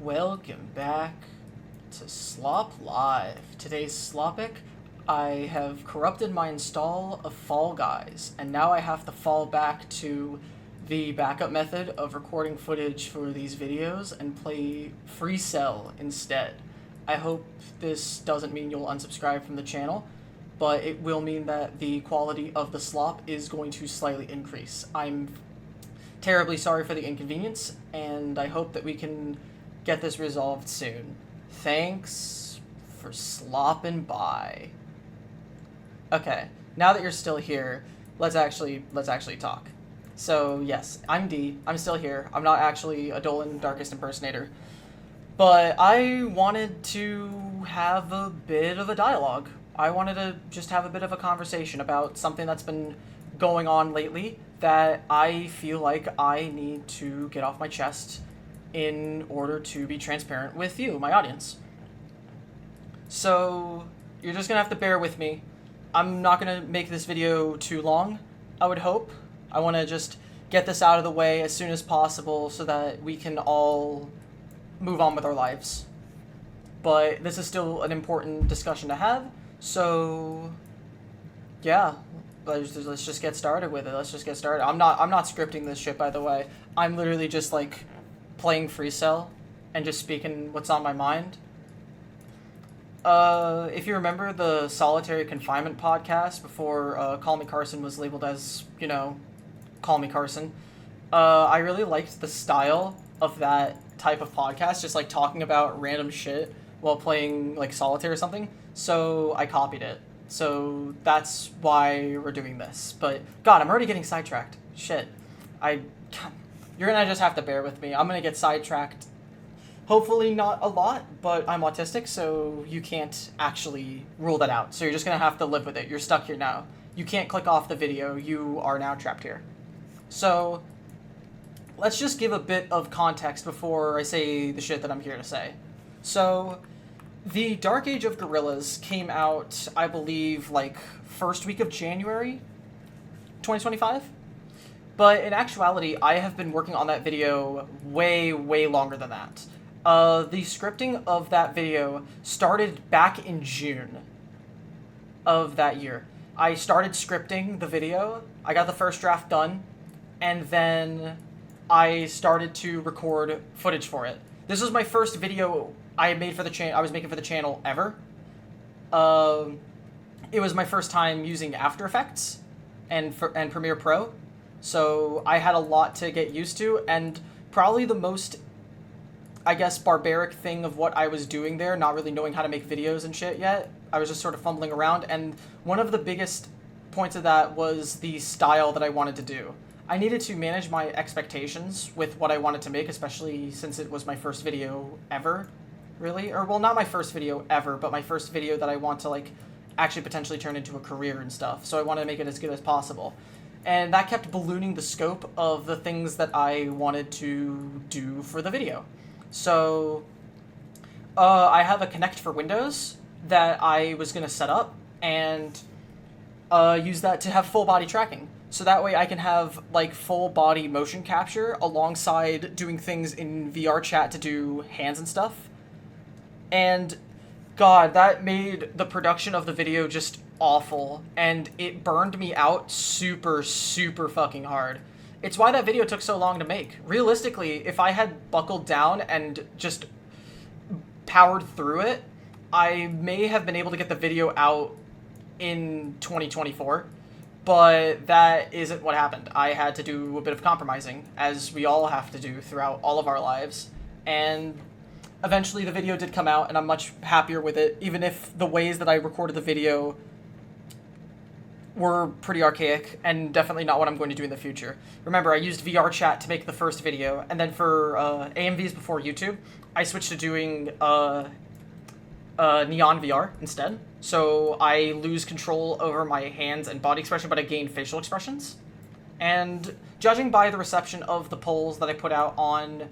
Welcome back to Slop Live. Today's Slopic, I have corrupted my install of Fall Guys, and now I have to fall back to the backup method of recording footage for these videos and play Free Cell instead. I hope this doesn't mean you'll unsubscribe from the channel, but it will mean that the quality of the slop is going to slightly increase. I'm terribly sorry for the inconvenience, and I hope that we can get this resolved soon. Thanks for slopping by. Okay, now that you're still here, let's actually talk. So yes, I'm D. I'm still here. I'm not actually a Dolan Darkest impersonator, but I wanted to have a bit of a dialogue. I wanted to just have a bit of a conversation about something that's been going on lately that I feel like I need to get off my chest in order to be transparent with you, my audience. So you're just gonna have to bear with me. I'm not gonna make this video too long, I would hope. I wanna just get this out of the way as soon as possible so that we can all move on with our lives. But this is still an important discussion to have, so yeah. Let's just get started with it. Let's just get started. I'm not scripting this shit, by the way. I'm literally just like playing Free Cell and just speaking what's on my mind. If you remember the solitary confinement podcast before Call Me Carson was labeled as, you know, Call Me Carson, I really liked the style of that type of podcast, just like talking about random shit while playing like solitaire or something. So I copied it. So that's why we're doing this. But God, I'm already getting sidetracked. Shit. You're gonna just have to bear with me. I'm gonna get sidetracked. Hopefully not a lot, but I'm autistic, so you can't actually rule that out. So you're just gonna have to live with it. You're stuck here now. You can't click off the video. You are now trapped here. So let's just give a bit of context before I say the shit that I'm here to say. So The Dark Age of Gorillas came out, I believe, like, first week of January 2025? But in actuality, I have been working on that video way, way longer than that. The scripting of that video started back in June of that year. I started scripting the video, I got the first draft done, and then I started to record footage for it. This was my first video I made for the channel. I was making for the channel ever. It was my first time using After Effects and Premiere Pro, so I had a lot to get used to, and probably the most, I guess, barbaric thing of what I was doing there, not really knowing how to make videos and shit yet. I was just sort of fumbling around, and one of the biggest points of that was the style that I wanted to do. I needed to manage my expectations with what I wanted to make, especially since it was my first video ever. Really? Or, well, not my first video ever, but my first video that I want to, like, actually potentially turn into a career and stuff. So I wanted to make it as good as possible. And that kept ballooning the scope of the things that I wanted to do for the video. So, I have a Kinect for Windows that I was going to set up and use that to have full body tracking. So that way I can have, like, full body motion capture alongside doing things in VR chat to do hands and stuff. And God, that made the production of the video just awful, and it burned me out super, super fucking hard. It's why that video took so long to make. Realistically, if I had buckled down and just powered through it, I may have been able to get the video out in 2024, but that isn't what happened. I had to do a bit of compromising, as we all have to do throughout all of our lives, and eventually the video did come out, and I'm much happier with it, even if the ways that I recorded the video were pretty archaic, and definitely not what I'm going to do in the future. Remember, I used VR chat to make the first video, and then for AMVs before YouTube, I switched to doing Neon VR instead. So I lose control over my hands and body expression, but I gain facial expressions. And judging by the reception of the polls that I put out on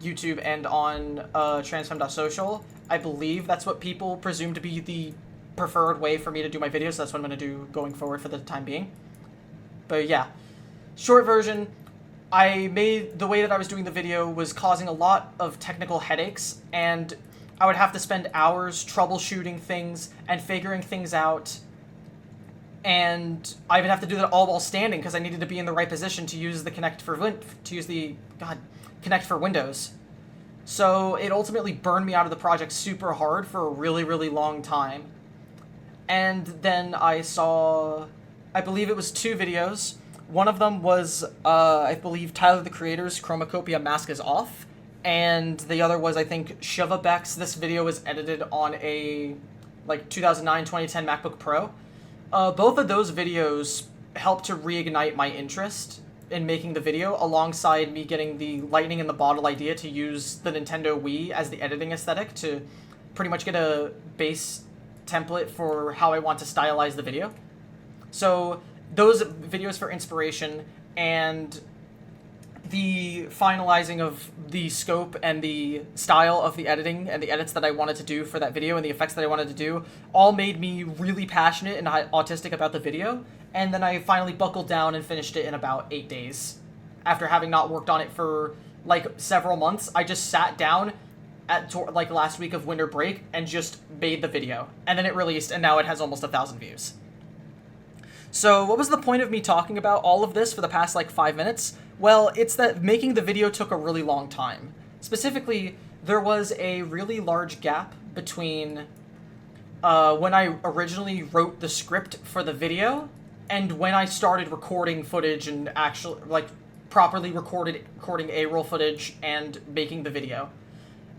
YouTube and on transfem.social, I believe that's what people presume to be the preferred way for me to do my videos, so that's what I'm going to do going forward for the time being. But yeah, short version, the way that I was doing the video was causing a lot of technical headaches, and I would have to spend hours troubleshooting things and figuring things out, and I would have to do that all while standing because I needed to be in the right position to use the Kinect for Windows. So it ultimately burned me out of the project super hard for a really, really long time. And then I saw, I believe it was 2 videos. One of them was, I believe, Tyler the Creator's Chromacopia Mask is Off. And the other was, I think, Shivabeck's. This video was edited on a, 2009, 2010 MacBook Pro. Both of those videos helped to reignite my interest in making the video, alongside me getting the lightning in the bottle idea to use the Nintendo Wii as the editing aesthetic to pretty much get a base template for how I want to stylize the video. So those videos for inspiration, and the finalizing of the scope and the style of the editing and the edits that I wanted to do for that video and the effects that I wanted to do all made me really passionate and autistic about the video. And then I finally buckled down and finished it in about 8 days. After having not worked on it for several months, I just sat down at last week of winter break and just made the video. And then it released, and now it has almost 1,000 views. So what was the point of me talking about all of this for the past 5 minutes? Well, it's that making the video took a really long time. Specifically, there was a really large gap between when I originally wrote the script for the video and when I started recording footage and actually, properly recording A-roll footage and making the video.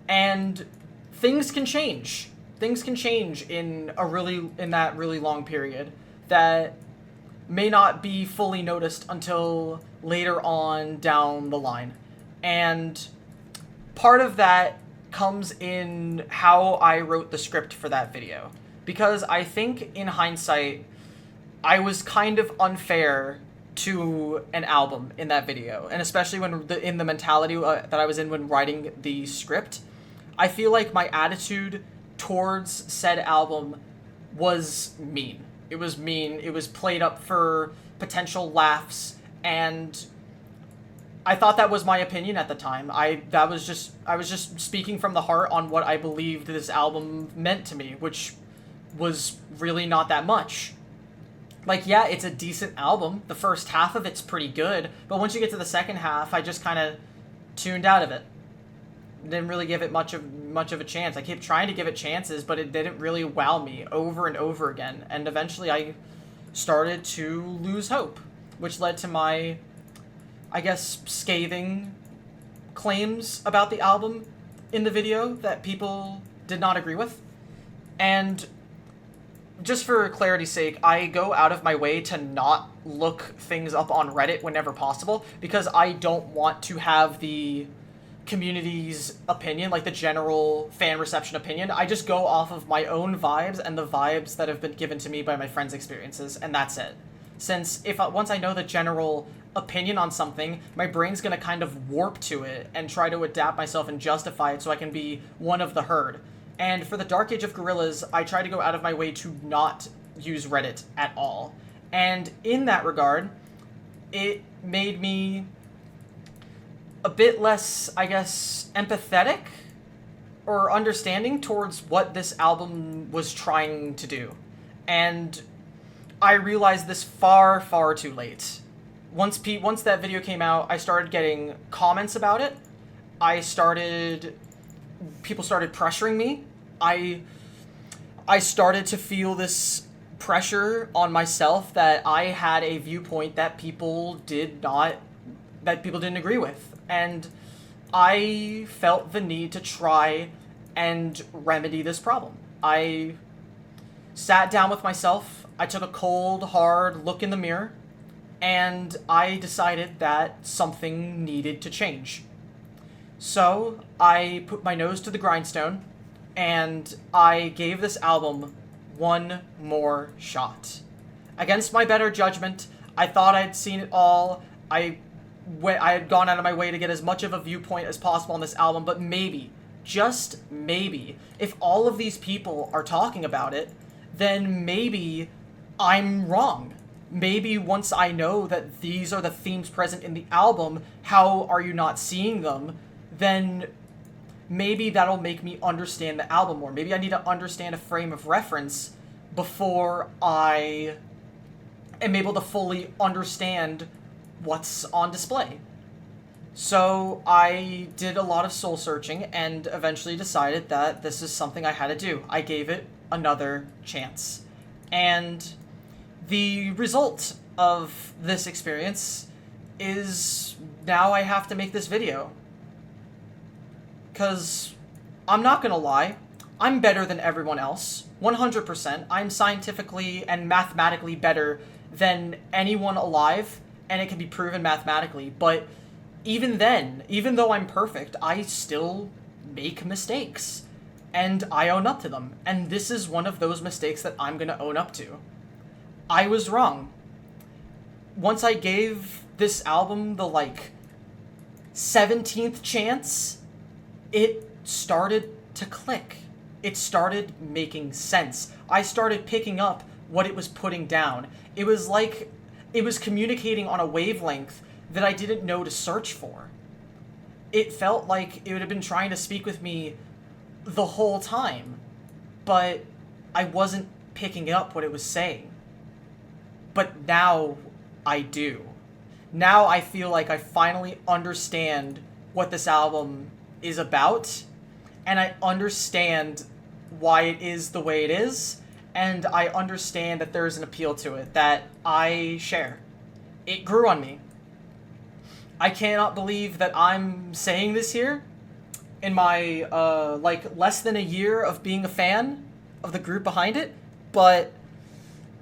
And things can change. Things can change in that really long period that may not be fully noticed until later on down the line. And part of that comes in how I wrote the script for that video. Because I think, in hindsight, I was kind of unfair to an album in that video. And especially in the mentality that I was in when writing the script, I feel like my attitude towards said album was mean. It was mean. It was played up for potential laughs, and I thought that was my opinion at the time. I was just speaking from the heart on what I believed this album meant to me, which was really not that much. Yeah, it's a decent album. The first half of it's pretty good, but once you get to the second half, I just kind of tuned out of it. Didn't really give it much of a chance. I kept trying to give it chances, but it didn't really wow me over and over again. And eventually I started to lose hope, which led to my, I guess, scathing claims about the album in the video that people did not agree with. And just for clarity's sake, I go out of my way to not look things up on Reddit whenever possible, because I don't want to have the community's opinion, the general fan reception opinion. I just go off of my own vibes and the vibes that have been given to me by my friends' experiences, and that's it. Since once I know the general opinion on something, my brain's gonna kind of warp to it and try to adapt myself and justify it so I can be one of the herd. And for the Dark Age of Gorillaz, I try to go out of my way to not use Reddit at all. And in that regard, it made me a bit less, I guess, empathetic or understanding towards what this album was trying to do. And I realized this far, far too late. Once that video came out, I started getting comments about it. People started pressuring me. I started to feel this pressure on myself that I had a viewpoint that people didn't agree with. And I felt the need to try and remedy this problem. I sat down with myself, I took a cold, hard look in the mirror, and I decided that something needed to change. So I put my nose to the grindstone, and I gave this album one more shot. Against my better judgment, I thought I'd seen it all. I had gone out of my way to get as much of a viewpoint as possible on this album, but maybe, just maybe, if all of these people are talking about it, then maybe I'm wrong. maybe once I know that these are the themes present in the album, how are you not seeing them? Then maybe that'll make me understand the album more. Maybe I need to understand a frame of reference before I am able to fully understand what's on display. So I did a lot of soul searching and eventually decided that this is something I had to do. I gave it another chance. And the result of this experience is now I have to make this video. Because I'm not gonna lie, I'm better than everyone else. 100%. I'm scientifically and mathematically better than anyone alive, and it can be proven mathematically. But even then, even though I'm perfect, I still make mistakes. And I own up to them. And this is one of those mistakes that I'm gonna own up to. I was wrong. Once I gave this album the, 17th chance, it started to click. It started making sense. I started picking up what it was putting down. It was like it was communicating on a wavelength that I didn't know to search for. It felt like it would have been trying to speak with me the whole time, but I wasn't picking up what it was saying. But now I do. Now I feel like I finally understand what this album is about, and I understand why it is the way it is, and I understand that there's an appeal to it that I share. It grew on me. I cannot believe that I'm saying this here in my, less than a year of being a fan of the group behind it, but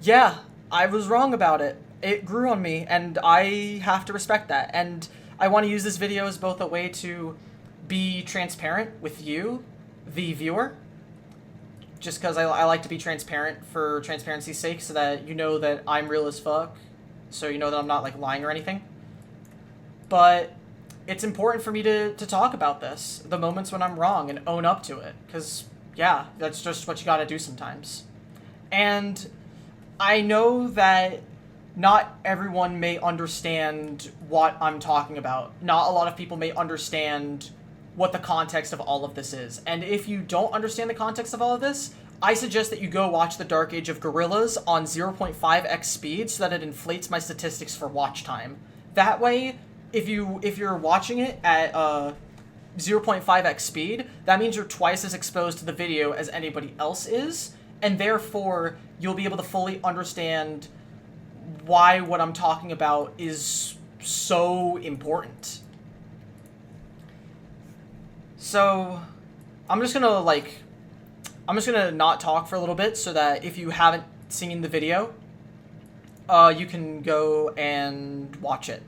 yeah, I was wrong about it. It grew on me, and I have to respect that, and I want to use this video as both a way to be transparent with you, the viewer, just because I like to be transparent for transparency's sake, so that you know that I'm real as fuck, so you know that I'm not, lying or anything. But it's important for me to talk about this, the moments when I'm wrong, and own up to it, because, yeah, that's just what you gotta do sometimes. And I know that not everyone may understand what I'm talking about. Not a lot of people may understand what the context of all of this is. And if you don't understand the context of all of this, I suggest that you go watch The Dark Age of Gorillas on 0.5x speed so that it inflates my statistics for watch time. That way, if you're watching it at 0.5x speed, that means you're twice as exposed to the video as anybody else is, and therefore you'll be able to fully understand why what I'm talking about is so important. So, I'm just gonna not talk for a little bit so that if you haven't seen the video, you can go and watch it.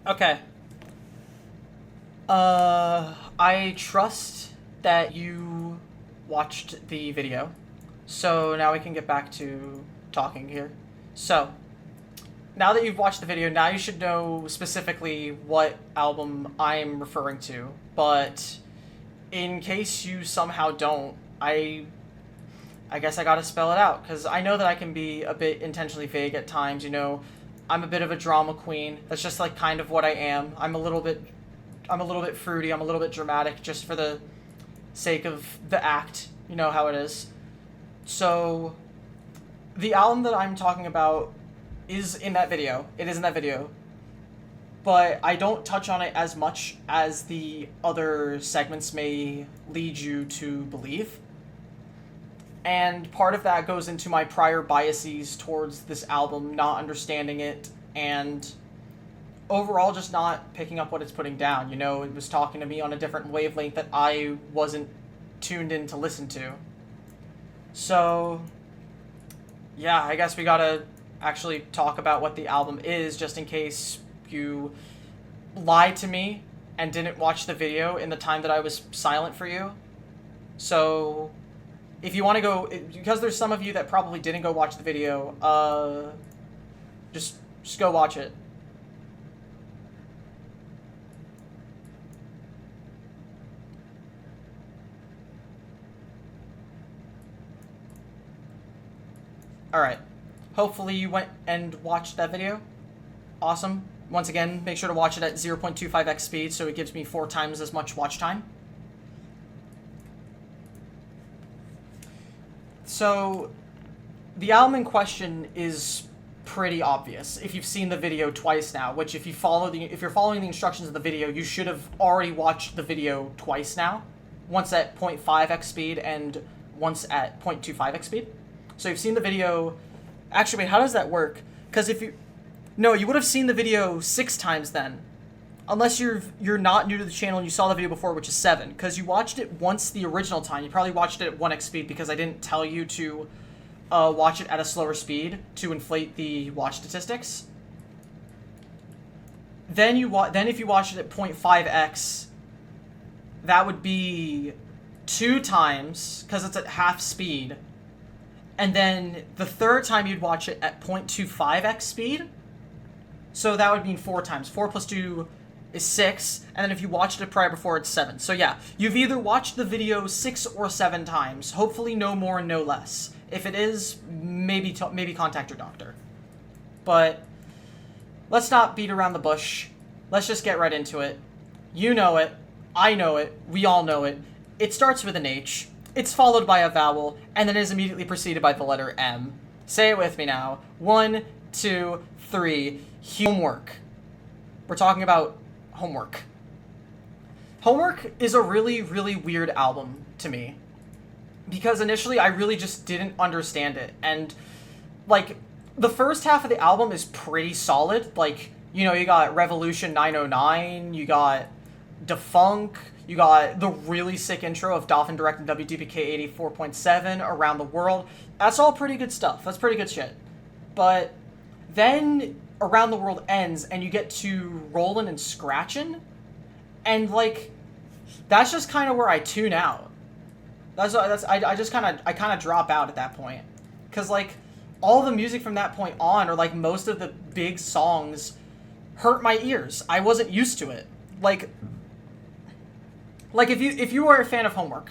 Okay. I trust that you watched the video. So now we can get back to talking here. So, now that you've watched the video, now you should know specifically what album I'm referring to. But in case you somehow don't, I guess I gotta spell it out, because I know that I can be a bit intentionally vague at times, you know. I'm a bit of a drama queen. That's just like kind of what I am. I'm a little bit fruity, I'm a little bit dramatic just for the sake of the act. You know how it is. So, the album that I'm talking about is in that video. It is in that video. But I don't touch on it as much as the other segments may lead you to believe. And part of that goes into my prior biases towards this album, not understanding it, and overall just not picking up what it's putting down. You know, it was talking to me on a different wavelength that I wasn't tuned in to listen to. So, yeah, I guess we gotta actually talk about what the album is, just in case you lied to me and didn't watch the video in the time that I was silent for you. So, if you want to go, because there's some of you that probably didn't go watch the video, just go watch it. Alright. Hopefully you went and watched that video. Awesome. Once again, make sure to watch it at 0.25x speed so it gives me 4 times as much watch time. So, the album in question is pretty obvious if you've seen the video twice now, which if you're following the instructions of the video, you should have already watched the video twice now. Once at 0.5x speed and once at 0.25x speed. So you've seen the video. Actually, wait, how does that work? Because no, you would have seen the video 6 times then. Unless you're not new to the channel and you saw the video before, which is 7. Because you watched it once the original time. You probably watched it at 1x speed because I didn't tell you to watch it at a slower speed to inflate the watch statistics. Then if you watched it at 0.5x, that would be 2 times, because it's at half speed. And then the third time you'd watch it at 0.25x speed. So that would mean 4 times. 4 plus 2 is 6. And then if you watched it prior before, it's 7. So yeah, you've either watched the video 6 or 7 times. Hopefully no more and no less. If it is, maybe contact your doctor. But let's not beat around the bush. Let's just get right into it. You know it. I know it. We all know it. It starts with an H. It's followed by a vowel, and then is immediately preceded by the letter M. Say it with me now. 1, 2, 3. Homework. We're talking about Homework. Homework is a really, really weird album to me. Because initially I really just didn't understand it. And, like, the first half of the album is pretty solid. Like, you know, you got Revolution 909, you got Defunk, you got the really sick intro of Dolphin Direct and WDPK 84.7, Around the World. That's all pretty good stuff. That's pretty good shit. But then Around the World ends, and you get to Rollin' and Scratchin', and, like, that's just kind of where I tune out. I kind of drop out at that point. Because, like, all the music from that point on, or, like, most of the big songs, hurt my ears. I wasn't used to it. Like if you are a fan of Homework,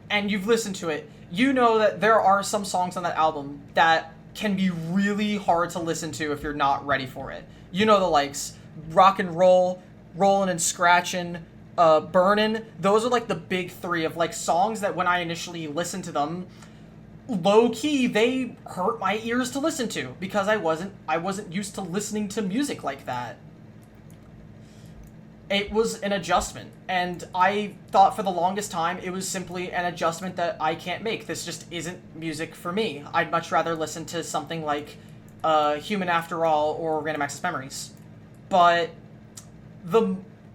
and you've listened to it, you know that there are some songs on that album that can be really hard to listen to if you're not ready for it. You know the likes, Rock and Roll, Rollin' and Scratchin', Burnin'. Those are like the big 3 of like songs that when I initially listened to them, low-key, they hurt my ears to listen to because I wasn't used to listening to music like that. It was an adjustment, and I thought for the longest time it was simply an adjustment that I can't make. This just isn't music for me. I'd much rather listen to something like Human After All or Random Access Memories. But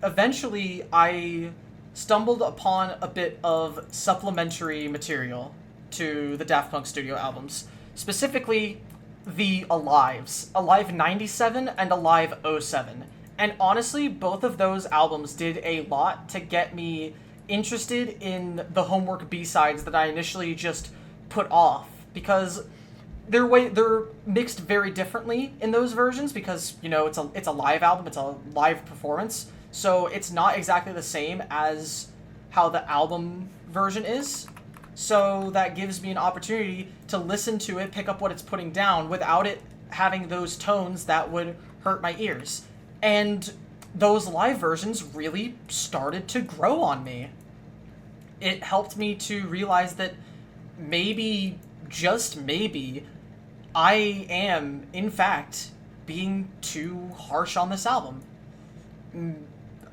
eventually I stumbled upon a bit of supplementary material to the Daft Punk studio albums. Specifically, the Alives. Alive 97 and Alive 07. And honestly, both of those albums did a lot to get me interested in the Homework B-sides that I initially just put off, because they're mixed very differently in those versions, because it's a live album, it's a live performance, so it's not exactly the same as how the album version is. So that gives me an opportunity to listen to it, pick up what it's putting down without it having those tones that would hurt my ears. And those live versions really started to grow on me. It helped me to realize that maybe, just maybe, I am, in fact, being too harsh on this album.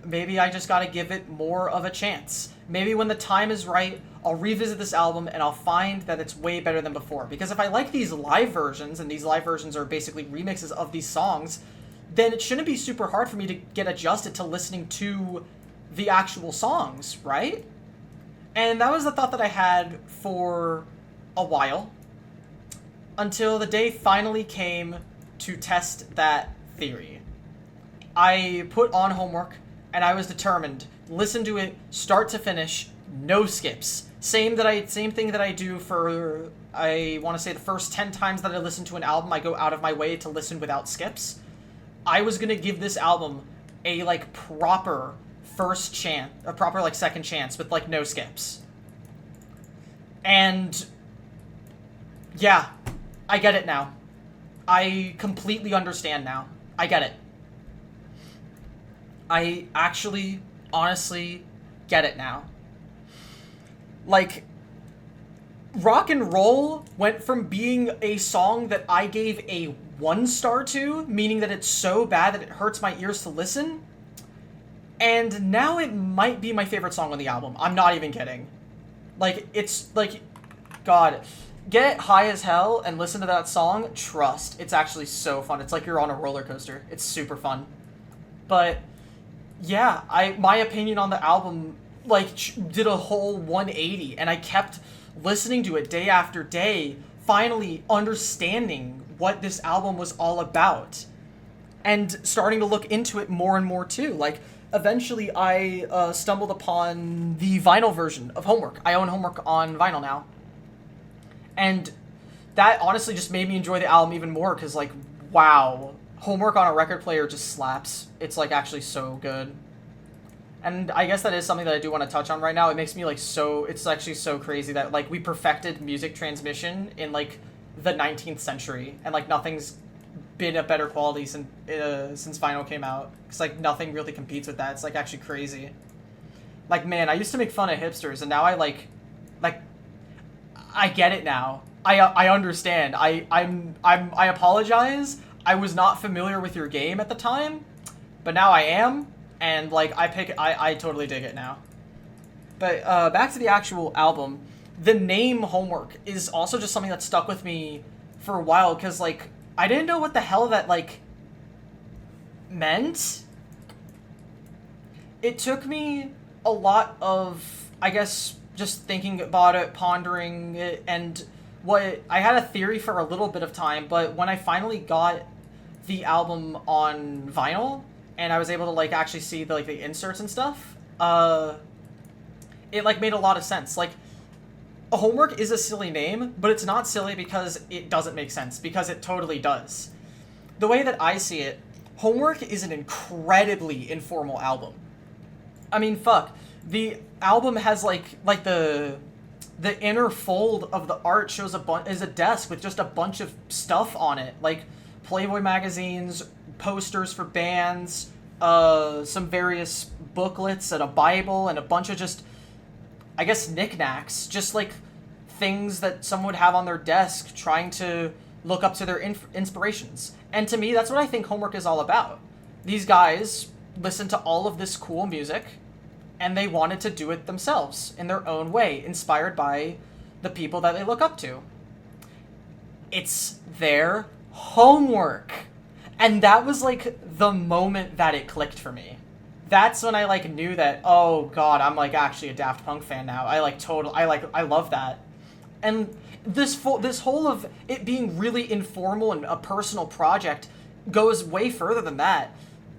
Maybe I just gotta give it more of a chance. Maybe when the time is right, I'll revisit this album and I'll find that it's way better than before. Because if I like these live versions, and these live versions are basically remixes of these songs, then it shouldn't be super hard for me to get adjusted to listening to the actual songs, right? And that was the thought that I had for a while, until the day finally came to test that theory. I put on Homework, and I was determined. Listen to it, start to finish, no skips. Same thing that I do for, I want to say, the first 10 times that I listen to an album, I go out of my way to listen without skips. I was gonna give this album a, proper first chance, a proper, second chance with, no skips. And, yeah, I get it now. I completely understand now. I get it. I actually, honestly, get it now. Rock and Roll went from being a song that I gave a 1 star to, meaning that it's so bad that it hurts my ears to listen, and now it might be my favorite song on the album. I'm not even kidding. God, get high as hell and listen to that song. Trust, it's actually so fun. It's like you're on a roller coaster. It's super fun. But yeah, my opinion on the album did a whole 180, and I kept listening to it day after day, finally understanding what this album was all about, and starting to look into it more and more too. Eventually I stumbled upon the vinyl version of Homework. I own Homework on vinyl now, and that honestly just made me enjoy the album even more, because wow, Homework on a record player just slaps. It's actually so good. And I guess that is something that I do want to touch on right now. It makes me it's actually so crazy that we perfected music transmission in the 19th century, and nothing's been a better quality since vinyl came out. It's nothing really competes with that. It's actually crazy. Man, I used to make fun of hipsters, and now I get it now. I understand. I apologize. I was not familiar with your game at the time, but now I am. And, I totally dig it now. But, back to the actual album, the name Homework is also just something that stuck with me for a while, because, I didn't know what the hell that, meant. It took me a lot of, I guess, just thinking about it, pondering it, and I had a theory for a little bit of time, but when I finally got the album on vinyl, and I was able to actually see the inserts and stuff, it made a lot of sense. Homework is a silly name, but it's not silly because it doesn't make sense, because it totally does. The way that I see it, Homework is an incredibly informal album. I mean, fuck, the album has the inner fold of the art shows is a desk with just a bunch of stuff on it, Playboy magazines, posters for bands, some various booklets, and a Bible, and a bunch of just, I guess, knickknacks, just things that someone would have on their desk trying to look up to their inspirations. And to me, that's what I think Homework is all about. These guys listened to all of this cool music, and they wanted to do it themselves in their own way, inspired by the people that they look up to. It's their homework. And that was the moment that it clicked for me. That's when I knew that, oh god, I'm actually a Daft Punk fan now. I love that. And this whole of it being really informal and a personal project goes way further than that.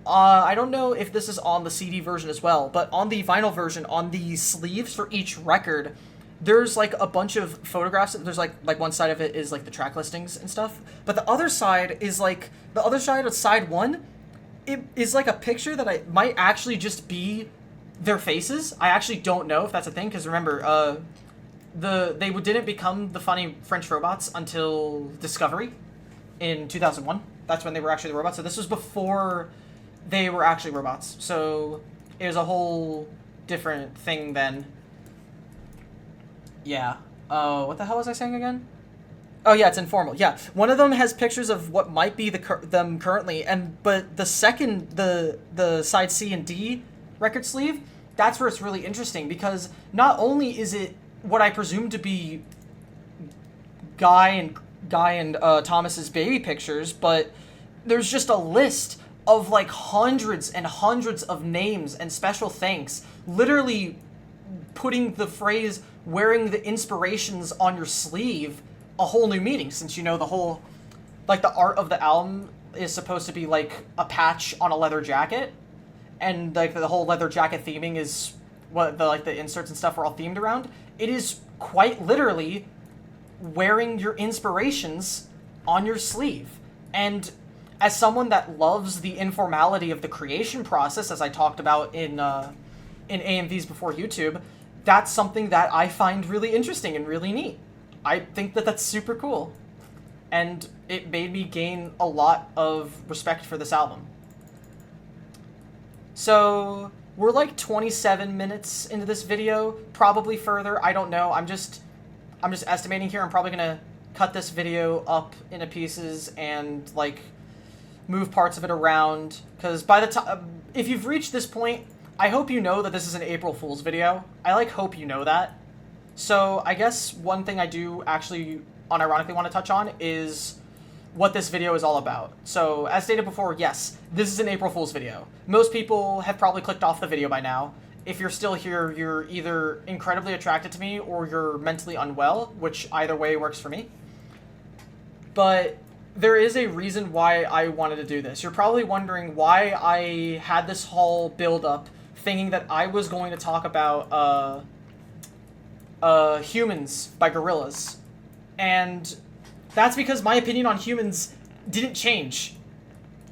I don't know if this is on the CD version as well, but on the vinyl version, on the sleeves for each record, there's like a bunch of photographs. There's like one side of it is like the track listings and stuff, but the other side is like the other side of side one. It is like a picture that I might actually just be their faces. I actually don't know if that's a thing, because remember, they didn't become the funny French robots until Discovery in 2001. That's when they were actually the robots. So this was before they were actually robots. So it was a whole different thing then. Yeah. What the hell was I saying again? Oh yeah, it's informal. Yeah, one of them has pictures of what might be them currently, but the second, the side C and D record sleeve, that's where it's really interesting, because not only is it what I presume to be Guy and Thomas's baby pictures, but there's just a list of like hundreds and hundreds of names and special thanks, literally putting the phrase "wearing the inspirations on your sleeve" a whole new meaning, since you know the whole, like, the art of the album is supposed to be like a patch on a leather jacket, and like the whole leather jacket theming is what the inserts and stuff are all themed around. It is quite literally wearing your inspirations on your sleeve. And as someone that loves the informality of the creation process, as I talked about in AMVs before YouTube, that's something that I find really interesting and really neat. I think that that's super cool. And it made me gain a lot of respect for this album. So we're like 27 minutes into this video, probably further. I don't know. I'm just estimating here. I'm probably gonna cut this video up into pieces and like move parts of it around, because by the time, if you've reached this point, I hope you know that this is an April Fool's video. I hope you know that. So I guess one thing I do actually unironically want to touch on is what this video is all about. So as stated before, yes, this is an April Fool's video. Most people have probably clicked off the video by now. If you're still here, you're either incredibly attracted to me or you're mentally unwell, which either way works for me. But there is a reason why I wanted to do this. You're probably wondering why I had this whole build-up thinking that I was going to talk about Humans by Gorillaz. And that's because my opinion on Humans didn't change.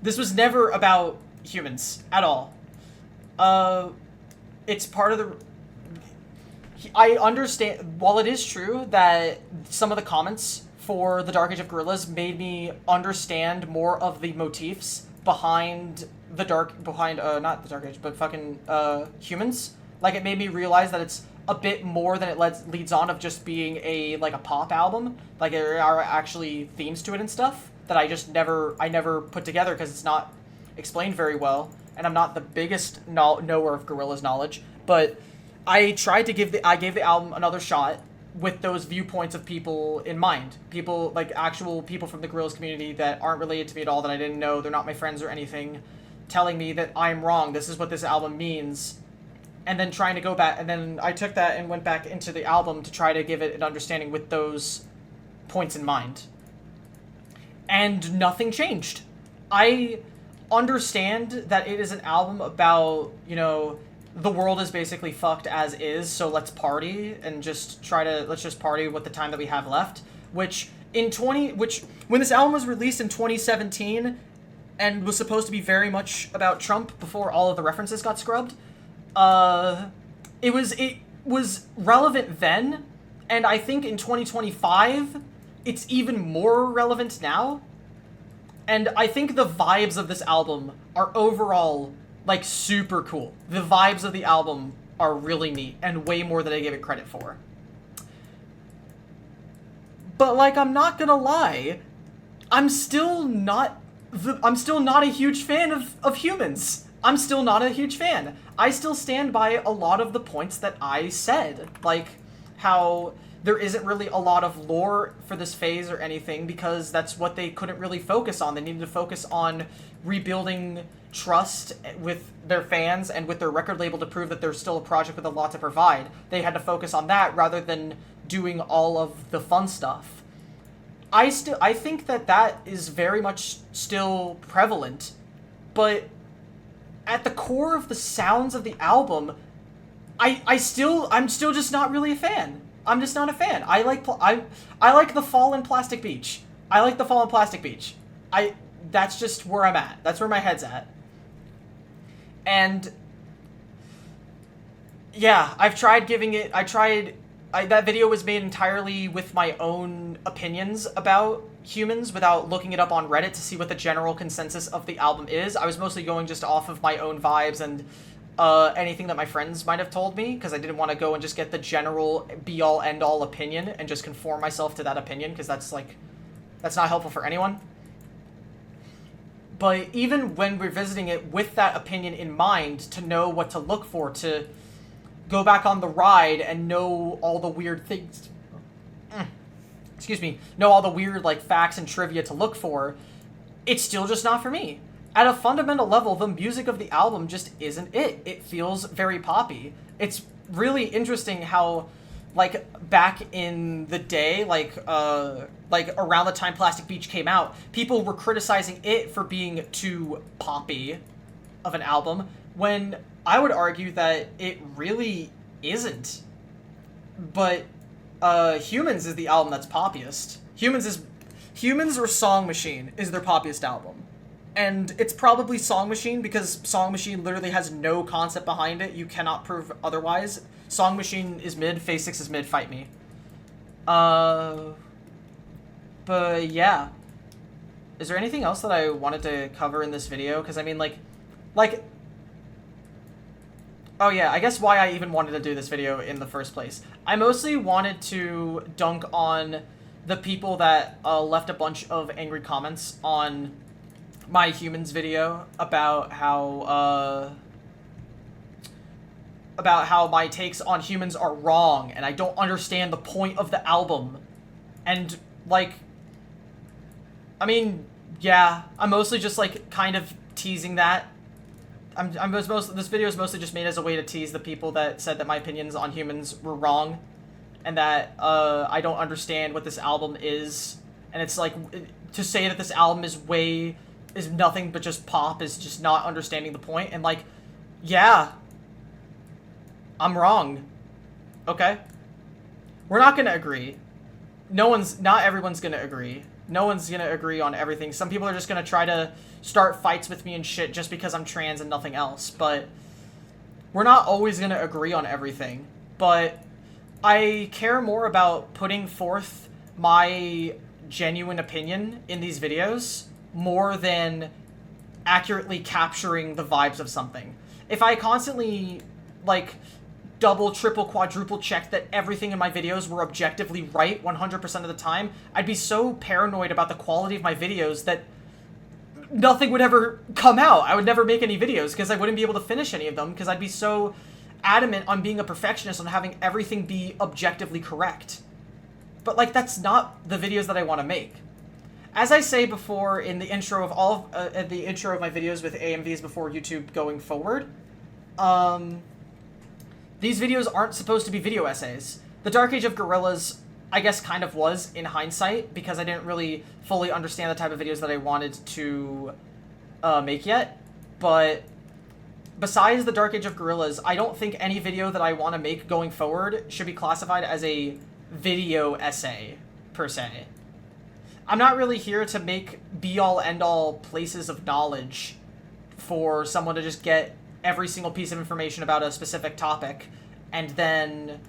This was never about Humans at all. It's part of the... I understand, while it is true that some of the comments for the Dark Age of Gorillaz made me understand more of the motifs behind not the Dark Age, but fucking Humans. Like, it made me realize that it's a bit more than it leads on of just being a pop album. Like, there are actually themes to it and stuff that I never put together because it's not explained very well, and I'm not the biggest knower of Gorillaz knowledge, but I gave the album another shot with those viewpoints of people in mind. People, like actual people from the Gorillaz community that aren't related to me at all, that I didn't know, they're not my friends or anything, telling me that I'm wrong, this is what this album means, and then trying to go back, and then I took that and went back into the album to try to give it an understanding with those points in mind. And nothing changed. I understand that it is an album about, you know, the world is basically fucked as is, so let's party and let's just party with the time that we have left. Which when this album was released in 2017 and was supposed to be very much about Trump before all of the references got scrubbed, it was relevant then, and I think in 2025 it's even more relevant now. And I think the vibes of this album are overall like super cool. The vibes of the album are really neat and way more than I gave it credit for. But like, I'm not gonna lie, I'm still not a huge fan of Humans. I'm still not a huge fan. I still stand by a lot of the points that I said, like how there isn't really a lot of lore for this phase or anything, because that's what they couldn't really focus on. They needed to focus on rebuilding trust with their fans and with their record label to prove that there's still a project with a lot to provide. They had to focus on that rather than doing all of the fun stuff. I think that is very much still prevalent, but at the core of the sounds of the album, I'm still just not really a fan. I'm just not a fan. I like The Fall in Plastic Beach. I like The Fall in Plastic Beach. That's just where I'm at. That's where my head's at. And yeah, I've tried giving it. That video was made entirely with my own opinions about Humans without looking it up on Reddit to see what the general consensus of the album is. I was mostly going just off of my own vibes and anything that my friends might have told me, because I didn't want to go and just get the general be-all, end-all opinion and just conform myself to that opinion, because that's not helpful for anyone. But even when revisiting it with that opinion in mind, to know what to look for, to go back on the ride and know all the weird things, know all the weird, like, facts and trivia to look for, it's still just not for me. At a fundamental level, the music of the album just isn't it. It feels very poppy. It's really interesting how, like, back in the day, like around the time Plastic Beach came out, people were criticizing it for being too poppy of an album, when I would argue that it really isn't. But Humans is the album that's poppiest. Humans or Song Machine is their poppiest album. And it's probably Song Machine, because Song Machine literally has no concept behind it. You cannot prove otherwise. Song Machine is mid, Phase 6 is mid, fight me. But yeah. Is there anything else that I wanted to cover in this video? Because I mean, like, oh yeah, I guess why I even wanted to do this video in the first place. I mostly wanted to dunk on the people that left a bunch of angry comments on my Humans video about how my takes on Humans are wrong and I don't understand the point of the album. And, like, I mean, yeah, I'm mostly just, like, kind of teasing that. This video is mostly just made as a way to tease the people that said that my opinions on Humans were wrong, and that I don't understand what this album is. And it's like, to say that this album is nothing but just pop is just not understanding the point. And, like, yeah, I'm wrong. Okay? We're not gonna agree. Not everyone's gonna agree. No one's gonna agree on everything. Some people are just gonna try to start fights with me and shit just because I'm trans and nothing else. But we're not always gonna agree on everything. But I care more about putting forth my genuine opinion in these videos more than accurately capturing the vibes of something. If I constantly, like, double, triple, quadruple check that everything in my videos were objectively right 100% of the time, I'd be so paranoid about the quality of my videos that nothing would ever come out. I would never make any videos because I wouldn't be able to finish any of them, because I'd be so adamant on being a perfectionist, on having everything be objectively correct. But, like, that's not the videos that I want to make. As I say before in the intro of the intro of my videos with AMVs before YouTube going forward, these videos aren't supposed to be video essays. The Dark Age of Gorillas, I guess, kind of was in hindsight, because I didn't really fully understand the type of videos that I wanted to make yet. But besides the Dark Age of Gorillas, I don't think any video that I want to make going forward should be classified as a video essay, per se. I'm not really here to make be-all, end-all places of knowledge for someone to just get every single piece of information about a specific topic, and then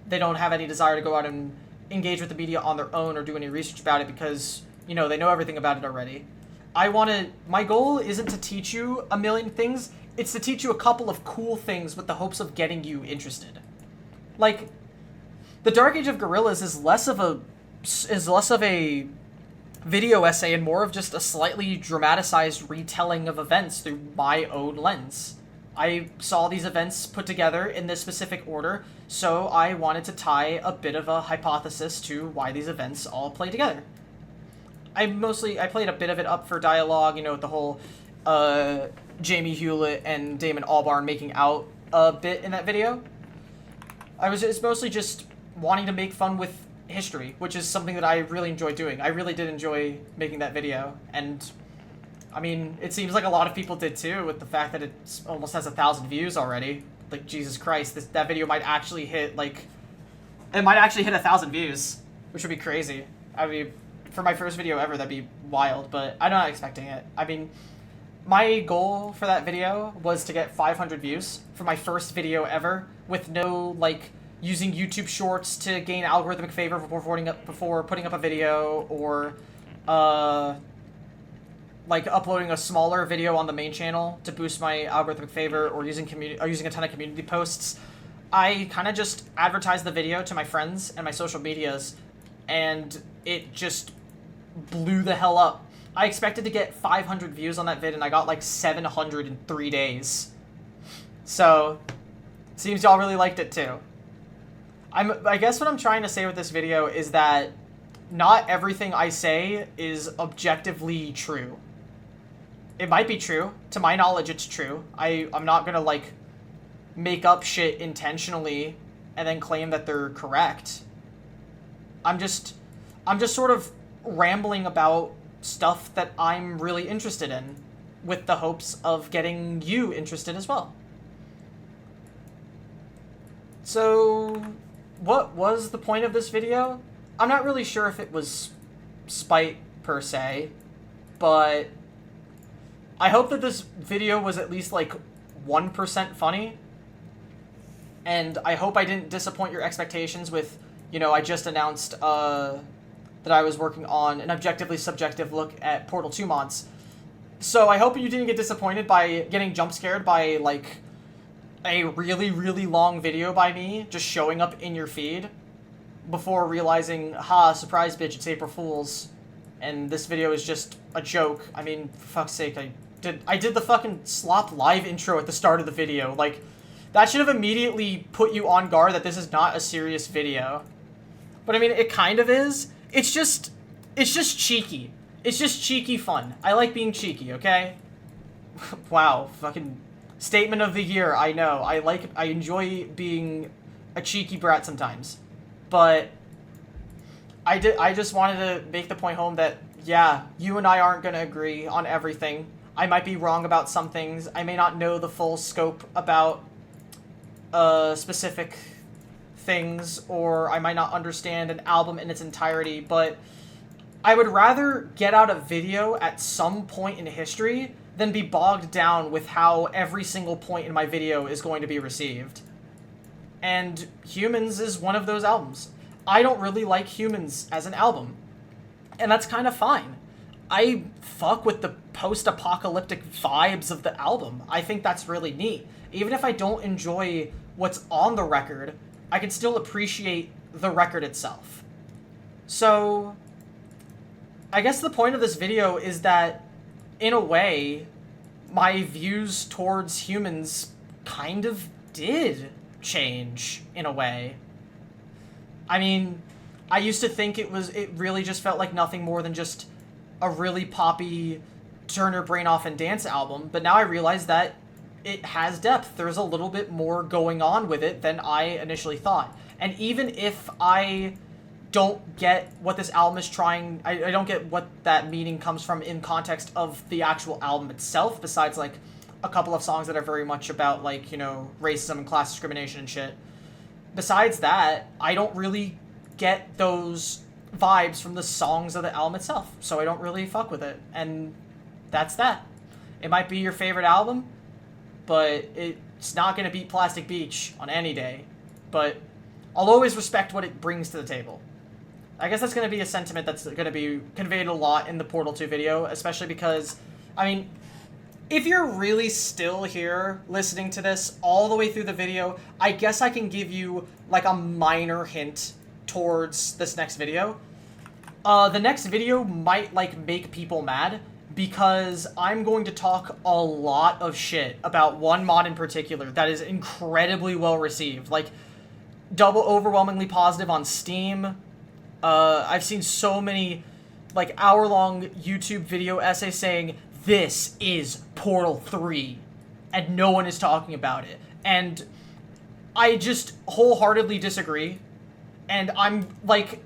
they don't have any desire to go out and engage with the media on their own or do any research about it because, you know, they know everything about it already. My goal isn't to teach you a million things, it's to teach you a couple of cool things with the hopes of getting you interested. Like, the Dark Age of Gorillas is less of a video essay and more of just a slightly dramatized retelling of events through my own lens. I saw these events put together in this specific order, so I wanted to tie a bit of a hypothesis to why these events all play together. I played a bit of it up for dialogue, you know, with the whole Jamie Hewlett and Damon Albarn making out a bit in that video. It's mostly just wanting to make fun with history, which is something that I really enjoy doing. I really did enjoy making that video, and I mean, it seems like a lot of people did too, with the fact that it almost has 1,000 views already. Like, Jesus Christ, that video might actually hit, like... It might actually hit 1,000 views, which would be crazy. I mean, for my first video ever, that'd be wild, but I'm not expecting it. I mean, my goal for that video was to get 500 views for my first video ever, with no, like, using YouTube Shorts to gain algorithmic favor before putting up a video, or, like, uploading a smaller video on the main channel to boost my algorithmic favor, or using a ton of community posts. I kind of just advertised the video to my friends and my social medias, and it just blew the hell up. I expected to get 500 views on that vid, and I got like 700 in 3 days. So, seems y'all really liked it too. I guess what I'm trying to say with this video is that not everything I say is objectively true. It might be true. To my knowledge, it's true. I'm not gonna, like, make up shit intentionally and then claim that they're correct. I'm just sort of rambling about stuff that I'm really interested in, with the hopes of getting you interested as well. So, what was the point of this video? I'm not really sure if it was spite per se, but I hope that this video was at least like 1% funny. And I hope I didn't disappoint your expectations with, you know, I just announced that I was working on an objectively subjective look at Portal 2 mods. So I hope you didn't get disappointed by getting jump scared by, like, a really, really long video by me just showing up in your feed before realizing, ha, surprise bitch, it's April Fool's, and this video is just a joke. I mean, for fuck's sake, I did the fucking slop live intro at the start of the video. Like, that should have immediately put you on guard that this is not a serious video. But I mean, it kind of is. It's just cheeky. It's just cheeky fun. I like being cheeky, okay? Wow, fucking statement of the year, I know. I enjoy being a cheeky brat sometimes. But I just wanted to make the point home that, yeah, you and I aren't gonna agree on everything. I might be wrong about some things. I may not know the full scope about specific things, or I might not understand an album in its entirety, but I would rather get out a video at some point in history than be bogged down with how every single point in my video is going to be received. And Humans is one of those albums. I don't really like Humans as an album, and that's kind of fine. I fuck with the post-apocalyptic vibes of the album. I think that's really neat. Even if I don't enjoy what's on the record, I can still appreciate the record itself. So, I guess the point of this video is that, in a way, my views towards Humans kind of did change, in a way. I mean, I used to think it really just felt like nothing more than just a really poppy turn your brain off and dance album, but now I realize that it has depth. There's a little bit more going on with it than I initially thought. And even if I don't get what this album is trying, I don't get what that meaning comes from in context of the actual album itself, besides, like, a couple of songs that are very much about, like, you know, racism and class discrimination and shit. Besides that, I don't really get those vibes from the songs of the album itself, so I don't really fuck with it. And that's that. It might be your favorite album, but it's not going to beat Plastic Beach on any day. But I'll always respect what it brings to the table. I guess that's going to be a sentiment that's going to be conveyed a lot in the Portal 2 video, especially because, I mean, if you're really still here listening to this all the way through the video, I guess I can give you, like, a minor hint towards this next video. The next video might, like, make people mad, because I'm going to talk a lot of shit about one mod in particular that is incredibly well received. Like, double overwhelmingly positive on Steam. I've seen so many, like, hour-long YouTube video essays saying, this is Portal 3, and no one is talking about it. And I just wholeheartedly disagree, and I'm, like,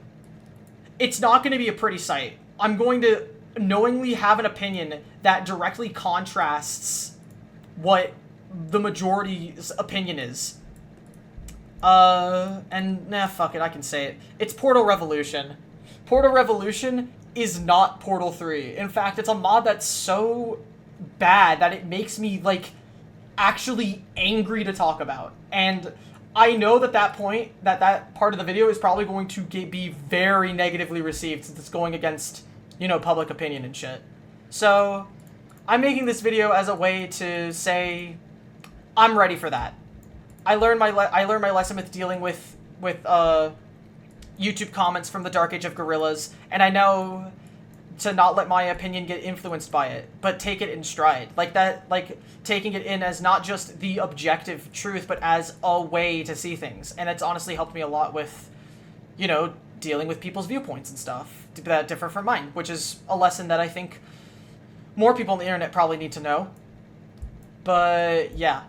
it's not going to be a pretty sight. I'm going to knowingly have an opinion that directly contrasts what the majority's opinion is. And nah, fuck it, I can say it. It's Portal Revolution. Portal Revolution is not Portal 3. In fact, it's a mod that's so bad that it makes me, like, actually angry to talk about. And I know that that part of the video is probably going to be very negatively received since it's going against, you know, public opinion and shit. So, I'm making this video as a way to say, I'm ready for that. I learned my lesson with dealing with YouTube comments from the Dark Age of Gorillas, and I know to not let my opinion get influenced by it, but take it in stride. Like that, like taking it in as not just the objective truth, but as a way to see things. And it's honestly helped me a lot with, you know, dealing with people's viewpoints and stuff that differ from mine, which is a lesson that I think more people on the internet probably need to know. But yeah.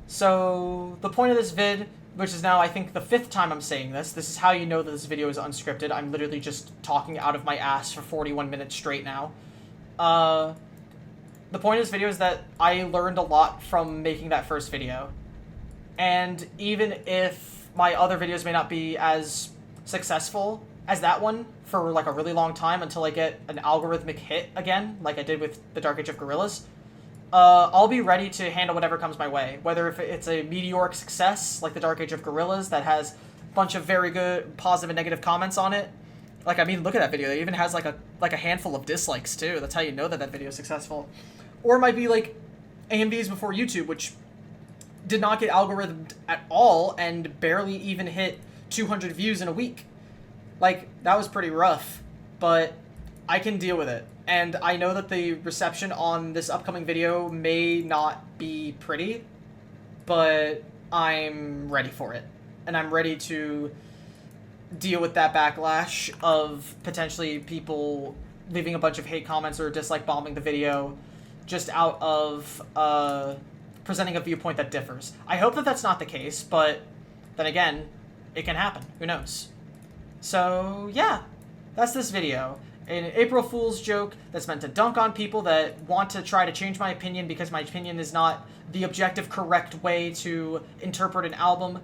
So the point of this vid, which is now I think the 5th time I'm saying this is how you know that this video is unscripted. I'm literally just talking out of my ass for 41 minutes straight now. The point of this video is that I learned a lot from making that first video. And even if my other videos may not be as successful as that one for like a really long time until I get an algorithmic hit again, like I did with the Dark Age of Gorillas, I'll be ready to handle whatever comes my way. Whether if it's a meteoric success, like the Dark Age of Gorillas, that has a bunch of very good positive and negative comments on it. Like, I mean, look at that video. It even has, like a handful of dislikes, too. That's how you know that that video is successful. Or it might be, like, AMVs before YouTube, which did not get algorithmed at all and barely even hit 200 views in a week. Like, that was pretty rough. But I can deal with it. And I know that the reception on this upcoming video may not be pretty, but I'm ready for it. And I'm ready to deal with that backlash of potentially people leaving a bunch of hate comments or dislike bombing the video just out of presenting a viewpoint that differs. I hope that that's not the case, but then again, it can happen. Who knows? So, yeah, that's this video. An April Fool's joke that's meant to dunk on people that want to try to change my opinion because my opinion is not the objective correct way to interpret an album.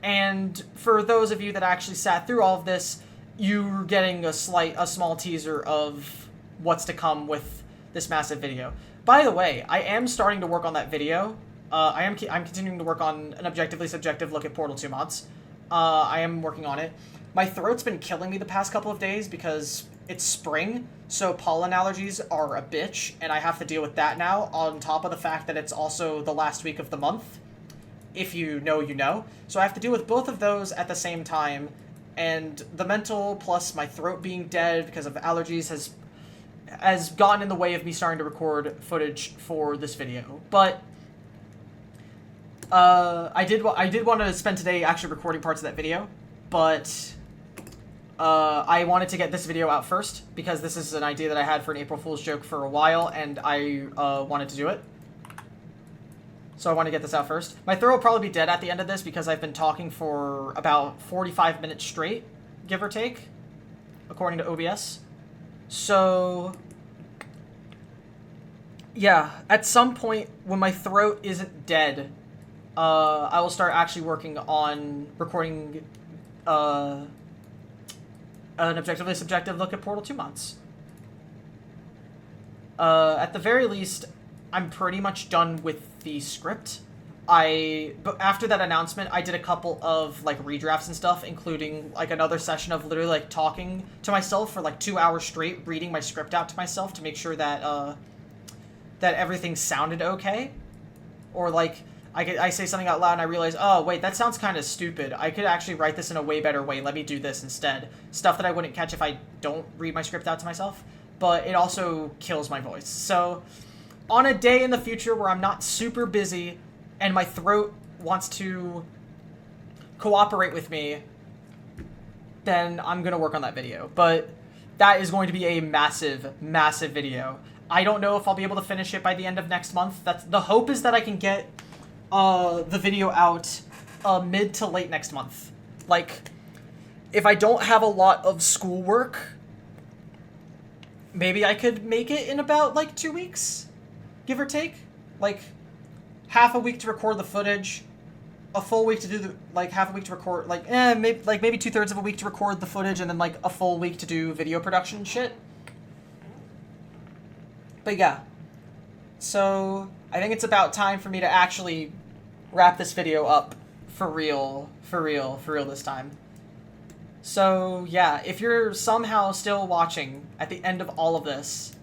And for those of you that actually sat through all of this, you're getting a small teaser of what's to come with this massive video. By the way, I am starting to work on that video. I'm continuing to work on an objectively subjective look at Portal 2 mods. I am working on it. My throat's been killing me the past couple of days because it's spring, so pollen allergies are a bitch, and I have to deal with that now, on top of the fact that it's also the last week of the month. If you know, you know. So I have to deal with both of those at the same time, and the mental plus my throat being dead because of allergies has gotten in the way of me starting to record footage for this video. But I did want to spend today actually recording parts of that video, but I wanted to get this video out first, because this is an idea that I had for an April Fool's joke for a while, and I wanted to do it. So I want to get this out first. My throat will probably be dead at the end of this, because I've been talking for about 45 minutes straight, give or take, according to OBS. So, yeah, at some point, when my throat isn't dead, I will start actually working on recording an objectively subjective look at Portal 2 mods. At the very least, I'm pretty much done with the script. But after that announcement, I did a couple of, like, redrafts and stuff, including, like, another session of literally, like, talking to myself for, like, 2 hours straight, reading my script out to myself to make sure that, that everything sounded okay. Or, like, I say something out loud and I realize, oh, wait, that sounds kind of stupid. I could actually write this in a way better way. Let me do this instead. Stuff that I wouldn't catch if I don't read my script out to myself. But it also kills my voice. So, on a day in the future where I'm not super busy and my throat wants to cooperate with me, then I'm going to work on that video. But that is going to be a massive, massive video. I don't know if I'll be able to finish it by the end of next month. The hope is that I can get the video out mid to late next month. Like, if I don't have a lot of schoolwork maybe I could make it in about like 2 weeks, give or take. Like half a week to record the footage, a full week to do the, like half a week to record, maybe 2/3 of a week to record the footage, and then like a full week to do video production and shit. But yeah, so I think it's about time for me to actually wrap this video up for real this time. So yeah, if you're somehow still watching at the end of all of this,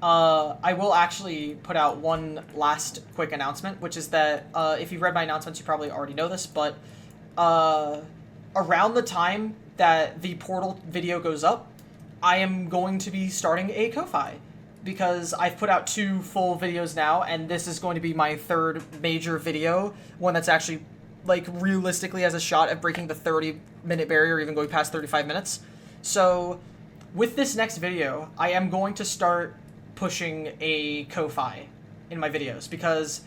I will actually put out one last quick announcement, which is that if you've read my announcements, you probably already know this, but around the time that the Portal video goes up, I am going to be starting a Ko-Fi, because I've put out 2 full videos now, and this is going to be my 3rd major video, one that's actually, like, realistically has a shot at breaking the 30-minute barrier, even going past 35 minutes. So, with this next video, I am going to start pushing a Ko-Fi in my videos, because,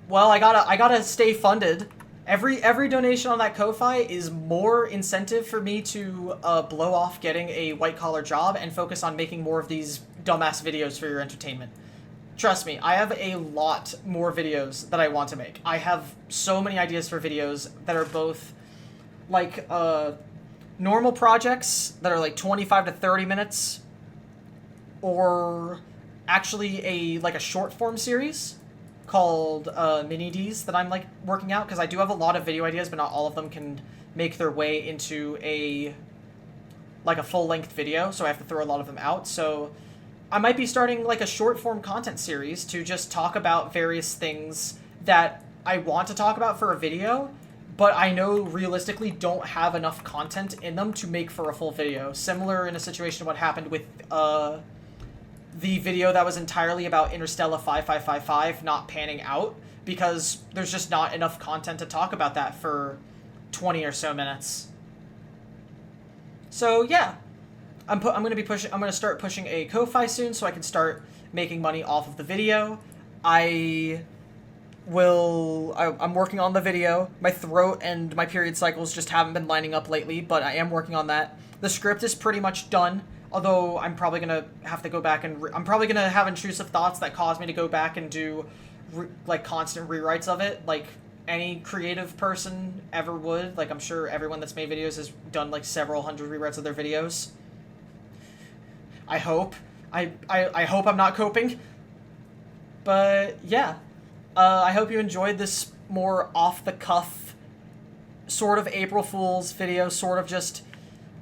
well, I gotta stay funded. Every donation on that Ko-Fi is more incentive for me to blow off getting a white-collar job and focus on making more of these dumbass videos for your entertainment. Trust me, I have a lot more videos that I want to make. I have so many ideas for videos that are both, like, normal projects that are like 25 to 30 minutes, or actually a short form series called Mini Ds that I'm like working out, because I do have a lot of video ideas, but not all of them can make their way into a full-length video, so I have to throw a lot of them out. So I might be starting like a short form content series to just talk about various things that I want to talk about for a video, but I know realistically don't have enough content in them to make for a full video. Similar in a situation to what happened with the video that was entirely about Interstellar 5555 not panning out, because there's just not enough content to talk about that for 20 or so minutes. So yeah, I'm gonna start pushing a Ko-Fi soon, so I can start making money off of the video. I'm working on the video. My throat and my period cycles just haven't been lining up lately, but I am working on that. The script is pretty much done, although I'm probably gonna have to go back and I'm probably gonna have intrusive thoughts that cause me to go back and do constant rewrites of it, like any creative person ever would. Like, I'm sure everyone that's made videos has done like several hundred rewrites of their videos. I hope. I hope I'm not coping. But yeah, I hope you enjoyed this more off-the-cuff sort of April Fool's video, sort of just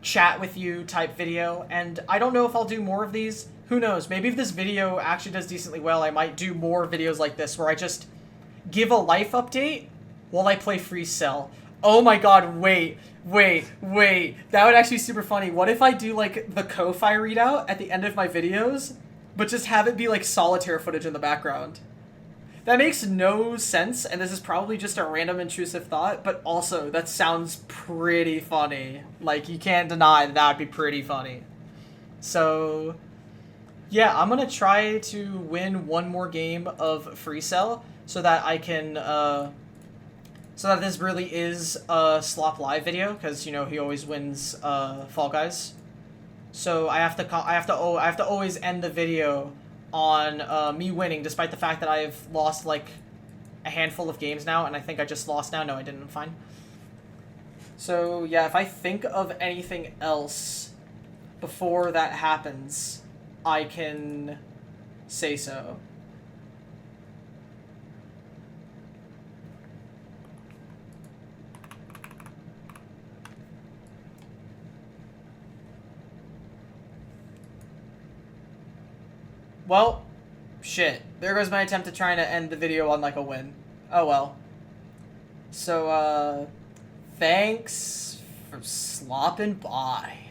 chat with you type video, and I don't know if I'll do more of these. Who knows? Maybe if this video actually does decently well, I might do more videos like this where I just give a life update while I play Free Cell. Oh my god, wait. That would actually be super funny. What if I do, like, the Ko-Fi readout at the end of my videos, but just have it be, like, solitaire footage in the background? That makes no sense, and this is probably just a random intrusive thought, but also, that sounds pretty funny. Like, you can't deny that would be pretty funny. So, yeah, I'm gonna try to win one more game of Free Cell so that I can, so that this really is a Slop Live video, because, you know, he always wins Fall Guys. So I have to always end the video on me winning, despite the fact that I've lost like a handful of games now, and I think I just lost now. No, I didn't. I'm fine. So yeah, if I think of anything else before that happens, I can say so. Well, shit. There goes my attempt at trying to end the video on, like, a win. Oh well. So, thanks for slopping by.